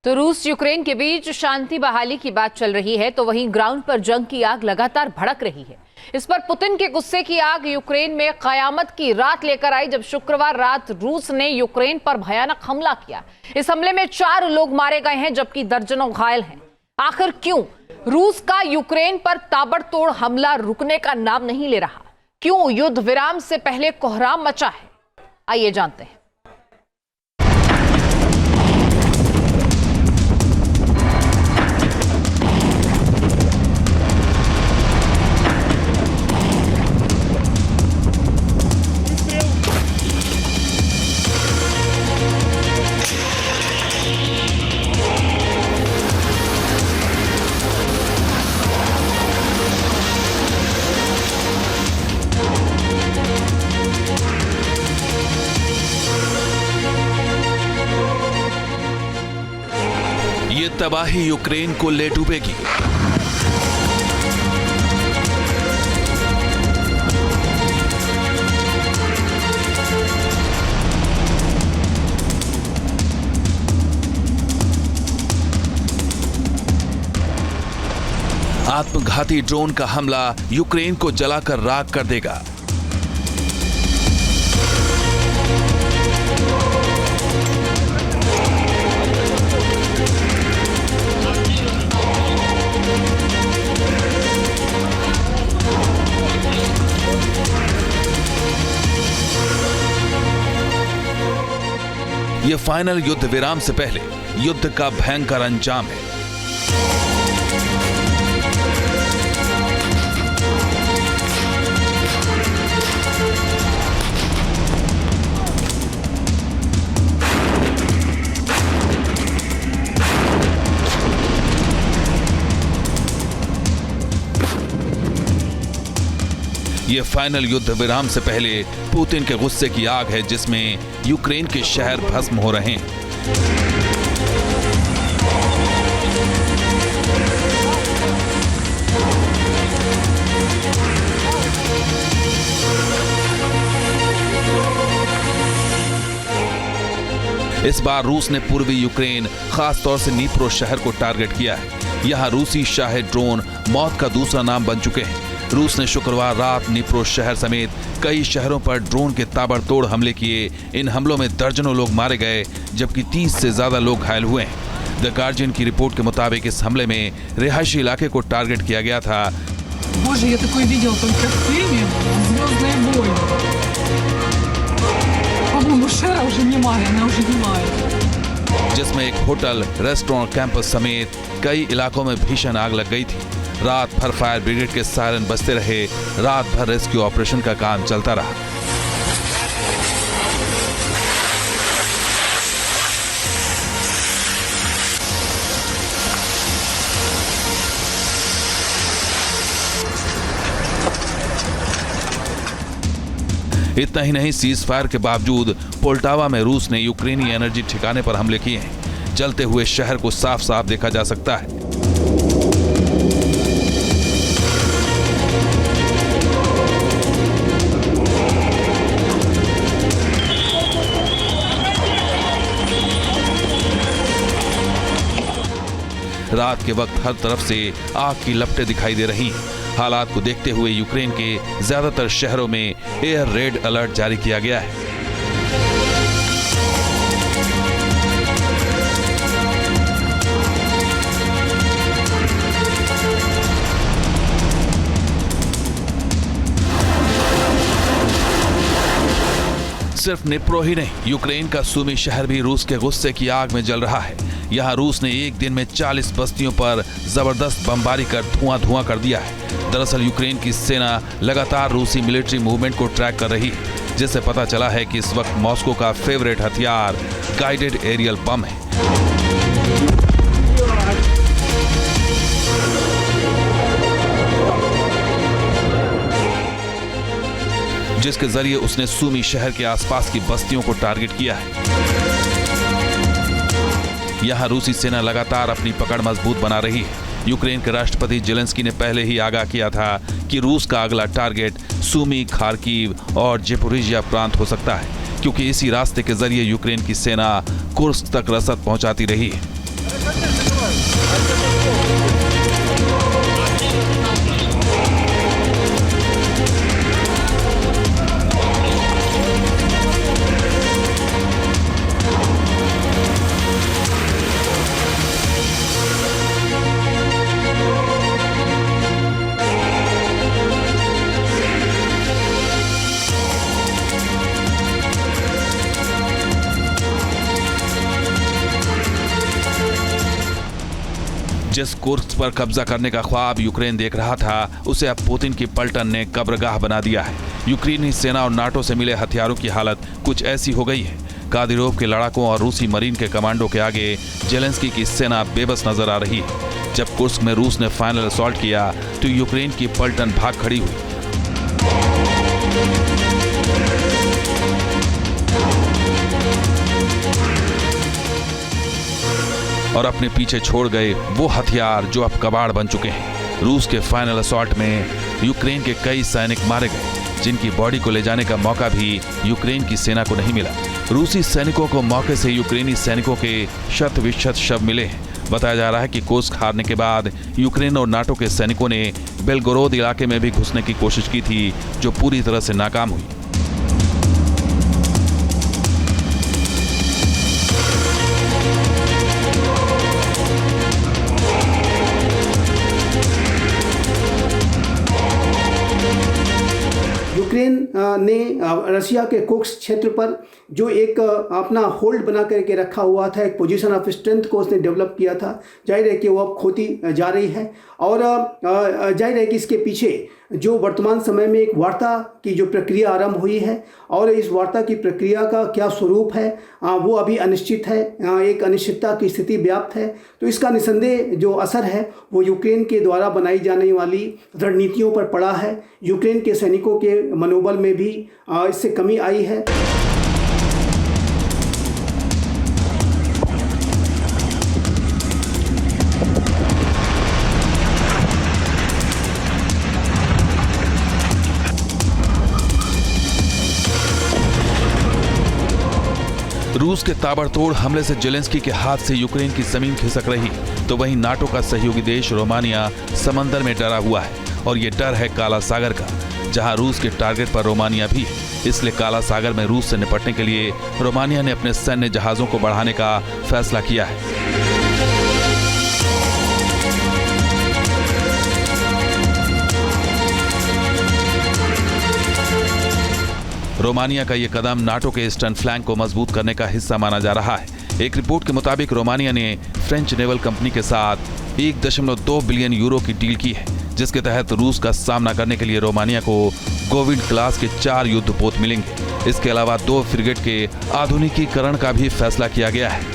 तो रूस यूक्रेन के बीच शांति बहाली की बात चल रही है, तो वहीं ग्राउंड पर जंग की आग लगातार भड़क रही है। इस पर पुतिन के गुस्से की आग यूक्रेन में कयामत की रात लेकर आई, जब शुक्रवार रात रूस ने यूक्रेन पर भयानक हमला किया। इस हमले में 4 लोग मारे गए हैं, जबकि दर्जनों घायल हैं। आखिर क्यों रूस का यूक्रेन पर ताबड़तोड़ हमला रुकने का नाम नहीं ले रहा? क्यों युद्ध विराम से पहले कोहराम मचा है? आइए जानते हैं। ये तबाही यूक्रेन को ले डूबेगी। आत्मघाती ड्रोन का हमला यूक्रेन को जलाकर राख कर देगा। यह फाइनल युद्ध विराम से पहले युद्ध का भयंकर अंजाम है। यह फाइनल युद्ध विराम से पहले पुतिन के गुस्से की आग है, जिसमें यूक्रेन के शहर भस्म हो रहे हैं। इस बार रूस ने पूर्वी यूक्रेन, खास तौर से नीप्रो शहर को टारगेट किया है। यहां रूसी शाही ड्रोन मौत का दूसरा नाम बन चुके हैं। रूस ने शुक्रवार रात नीप्रो शहर समेत कई शहरों पर ड्रोन के ताबड़तोड़ हमले किए। इन हमलों में दर्जनों लोग मारे गए, जबकि 30 से ज्यादा लोग घायल हुए हैं। द गार्जियन की रिपोर्ट के मुताबिक इस हमले में रिहायशी इलाके को टारगेट किया गया था। Боже, я такое видел только в фильме «Звездные войны». По-моему, Шера уже немая, она уже немая। जिसमें एक होटल, रेस्टोरेंट, कैंपस समेत कई इलाकों में भीषण आग लग गई थी। रात भर फायर ब्रिगेड के सायरन बजते रहे। रात भर रेस्क्यू ऑपरेशन का काम चलता रहा। इतना ही नहीं, सीज फायर के बावजूद पोल्टावा में रूस ने यूक्रेनी एनर्जी ठिकाने पर हमले किए हैं। जलते हुए शहर को साफ साफ देखा जा सकता है। रात के वक्त हर तरफ से आग की लपटें दिखाई दे रही हैं। हालात को देखते हुए यूक्रेन के ज्यादातर शहरों में एयर रेड अलर्ट जारी किया गया है। सिर्फ निप्रो ही नहीं, यूक्रेन का सूमी शहर भी रूस के गुस्से की आग में जल रहा है। यहाँ रूस ने एक दिन में 40 बस्तियों पर जबरदस्त बमबारी कर धुआं कर दिया है। दरअसल यूक्रेन की सेना लगातार रूसी मिलिट्री मूवमेंट को ट्रैक कर रही है, जिससे पता चला है कि इस वक्त मॉस्को का फेवरेट हथियार गाइडेड एरियल बम है। जिसके जरिए उसने सूमी शहर के आसपास की बस्तियों को टारगेट किया है। यहां रूसी सेना लगातार अपनी पकड़ मजबूत बना रही है। यूक्रेन के राष्ट्रपति जेलेंस्की ने पहले ही आगाह किया था कि रूस का अगला टारगेट सूमी, खार्किव और ज़ेपोरिज़िया प्रांत हो सकता है, क्योंकि इसी रास्ते के जरिए यूक्रेन की सेना कुर्स्क तक रसद पहुंचाती रही है। जिस कुर्स्क पर कब्जा करने का ख्वाब यूक्रेन देख रहा था, उसे अब पुतिन की पलटन ने कब्रगाह बना दिया है। यूक्रेनी सेना और नाटो से मिले हथियारों की हालत कुछ ऐसी हो गई है। कादिरोव के लड़ाकों और रूसी मरीन के कमांडो के आगे जेलेंस्की की सेना बेबस नजर आ रही है। जब कुर्स्क में रूस ने फाइनल असॉल्ट किया तो यूक्रेन की पलटन भाग खड़ी हुई। और अपने पीछे छोड़ गए वो हथियार जो अब कबाड़ बन चुके हैं। रूस के फाइनल असॉल्ट में यूक्रेन के कई सैनिक मारे गए, जिनकी बॉडी को ले जाने का मौका भी यूक्रेन की सेना को नहीं मिला। रूसी सैनिकों को मौके से यूक्रेनी सैनिकों के शत विशत शव मिले हैं। बताया जा रहा है कि कुर्स्क हारने के बाद यूक्रेन और नाटो के सैनिकों ने बेलगोरोद इलाके में भी घुसने की कोशिश की थी, जो पूरी तरह से नाकाम हुई। यूक्रेन ने रशिया के कुर्स्क क्षेत्र पर जो एक अपना होल्ड बना करके रखा हुआ था, एक पोजीशन ऑफ स्ट्रेंथ को उसने डेवलप किया था। जाहिर है कि वो अब खोती जा रही है और जाहिर है कि इसके पीछे जो वर्तमान समय में एक वार्ता की जो प्रक्रिया आरंभ हुई है और इस वार्ता की प्रक्रिया का क्या स्वरूप है वो अभी अनिश्चित है। एक अनिश्चितता की स्थिति व्याप्त है। तो इसका निसंदेह जो असर है वो यूक्रेन के द्वारा बनाई जाने वाली रणनीतियों पर पड़ा है। यूक्रेन के सैनिकों के मनोबल में भी इससे कमी आई है। रूस के ताबड़तोड़ हमले से जेलेंस्की के हाथ से यूक्रेन की जमीन खिसक रही, तो वहीं नाटो का सहयोगी देश रोमानिया समंदर में डरा हुआ है। और ये डर है काला सागर का, जहां रूस के टारगेट पर रोमानिया भी है। इसलिए काला सागर में रूस से निपटने के लिए रोमानिया ने अपने सैन्य जहाजों को बढ़ाने का फैसला किया है। रोमानिया का ये कदम नाटो के ईस्टर्न फ्लैंक को मजबूत करने का हिस्सा माना जा रहा है। एक रिपोर्ट के मुताबिक रोमानिया ने फ्रेंच नेवल कंपनी के साथ 1.2 बिलियन यूरो की डील की है, जिसके तहत रूस का सामना करने के लिए रोमानिया को गोविंद क्लास के 4 युद्धपोत मिलेंगे। इसके अलावा 2 फ्रिगेट के आधुनिकीकरण का भी फैसला किया गया है।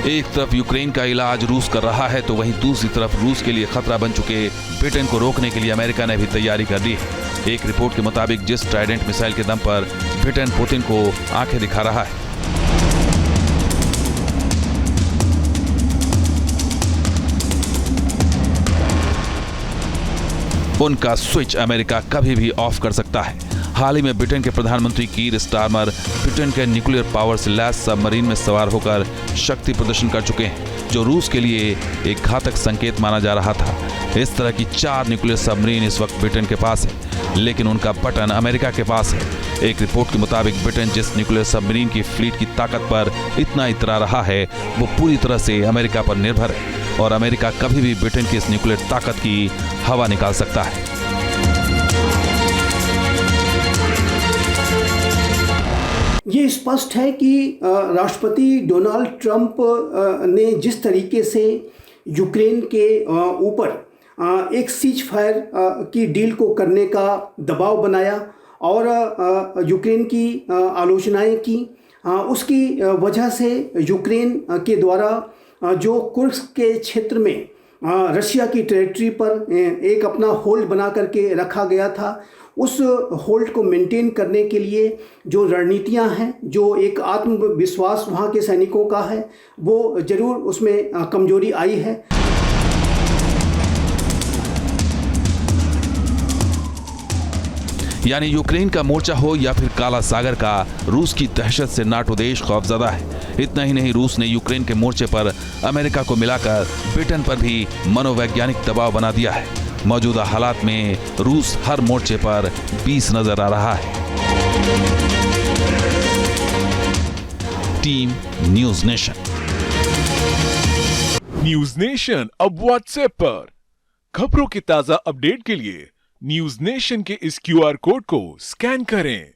एक तरफ यूक्रेन का इलाज रूस कर रहा है, तो वहीं दूसरी तरफ रूस के लिए खतरा बन चुके ब्रिटेन को रोकने के लिए अमेरिका ने भी तैयारी कर ली है। एक रिपोर्ट के मुताबिक जिस ट्राइडेंट मिसाइल के दम पर ब्रिटेन पुतिन को आंखें दिखा रहा है, उनका स्विच अमेरिका कभी भी ऑफ कर सकता है। हाल ही में ब्रिटेन के प्रधानमंत्री कीर स्टारमर ब्रिटेन के न्यूक्लियर पावर से लैस सबमरीन में सवार होकर शक्ति प्रदर्शन कर चुके हैं, जो रूस के लिए एक घातक संकेत माना जा रहा था। इस तरह की 4 न्यूक्लियर सबमरीन इस वक्त ब्रिटेन के पास है, लेकिन उनका बटन अमेरिका के पास है। एक रिपोर्ट के मुताबिक ब्रिटेन जिस न्यूक्लियर सबमरीन की फ्लीट की ताकत पर इतना इतरा रहा है, वो पूरी तरह से अमेरिका पर निर्भर है, और अमेरिका कभी भी ब्रिटेन की इस न्यूक्लियर ताकत की हवा निकाल सकता है। ये स्पष्ट है कि राष्ट्रपति डोनाल्ड ट्रंप ने जिस तरीके से यूक्रेन के ऊपर एक सीज फायर की डील को करने का दबाव बनाया और यूक्रेन की आलोचनाएं की, उसकी वजह से यूक्रेन के द्वारा जो कुर्स्क के क्षेत्र में रशिया की टेरिटरी पर एक अपना होल्ड बना करके रखा गया था, उस होल्ड को मेंटेन करने के लिए जो रणनीतियां हैं, जो एक आत्मविश्वास वहां के सैनिकों का है, वो जरूर उसमें कमजोरी आई है। यानी यूक्रेन का मोर्चा हो या फिर काला सागर का, रूस की दहशत से नाटो देश खौफजदा है। इतना ही नहीं, रूस ने यूक्रेन के मोर्चे पर अमेरिका को मिलाकर ब्रिटेन पर भी मनोवैज्ञानिक दबाव बना दिया है। मौजूदा हालात में रूस हर मोर्चे पर 20 नजर आ रहा है। Team news nation. News nation अब व्हाट्सएप पर खबरों के ताजा अपडेट के लिए न्यूज नेशन के इस QR कोड को स्कैन करें।